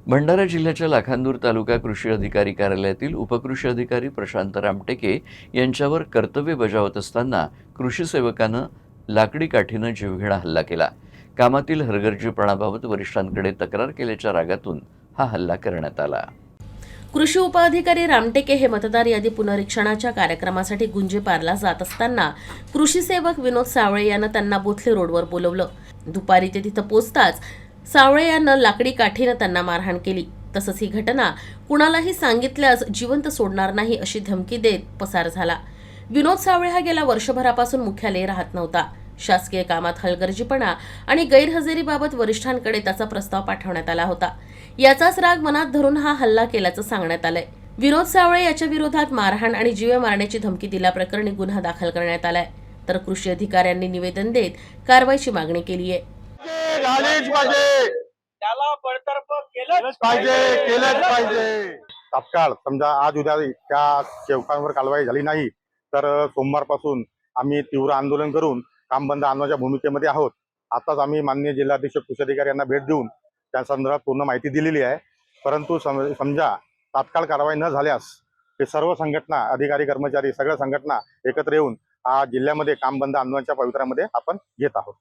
भंडारा जिल्ह्याच्या लाखांदूर तालुका कृषी अधिकारी कार्यालयातील उपकृषी अधिकारी प्रशांत रामटेके यांच्यावर कर्तव्य बजावत असताना कृषी सेवकानं लाकडी काठीनं जीवघेणा हल्ला केला। कामातील हलगर्जीपणाबाबत वरिष्ठांकडे तक्रार केल्याच्या रागातून हा हल्ला करण्यात आला। कृषी उपअधिकारी रामटेके हे मतदार यादी पुनरीक्षणाच्या कार्यक्रमासाठी गुंजेपारला जात असताना कृषी सेवक विनोद सावळे यांना त्यांना बोथले रोडवर बोलवलं। दुपारी ते तिथं पोहोचताच सावळे यांना लाकडी काठीनं त्यांना मारहाण केली। तसंच ही घटना कुणालाही सांगितल्यास जिवंत सोडणार नाही अशी धमकी देत पसार झाला। विनोद सावळे हा गेल्या वर्षभरापासून मुख्यालय राहत नव्हता। शासकीय कामात हलगर्जीपणा आणि गैरहजेरीबाबत वरिष्ठांकडे त्याचा प्रस्ताव पाठवण्यात आला होता। याचाच राग मनात धरून हा हल्ला केल्याचं सांगण्यात आलंय। विनोद सावळे याच्या विरोधात मारहाण आणि जीवे मारण्याची धमकी दिल्याप्रकरणी गुन्हा दाखल करण्यात आलाय। तर कृषी अधिकाऱ्यांनी निवेदन देत कारवाईची मागणी केली आहे। त्याला बडतर्फ केलंच पाहिजे। तात्काळ समजा आज उद्या त्या सेवकांवर कारवाई झाली नाही तर सोमवारपासून आम्ही तीव्र आंदोलन करून काम बंद आणण्याच्या भूमिकेमध्ये आहोत। आताच आम्ही माननीय जिल्हाधीश कृषी अधिकारी यांना भेट देऊन त्या संदर्भात पूर्ण माहिती दिलेली आहे। परंतु समजा तात्काळ कारवाई न झाल्यास हे सर्व संघटना अधिकारी कर्मचारी सगळ्या संघटना एकत्र येऊन जिल्ह्यामध्ये काम बंद आणण्याच्या पवित्र्यामध्ये आपण घेत आहोत।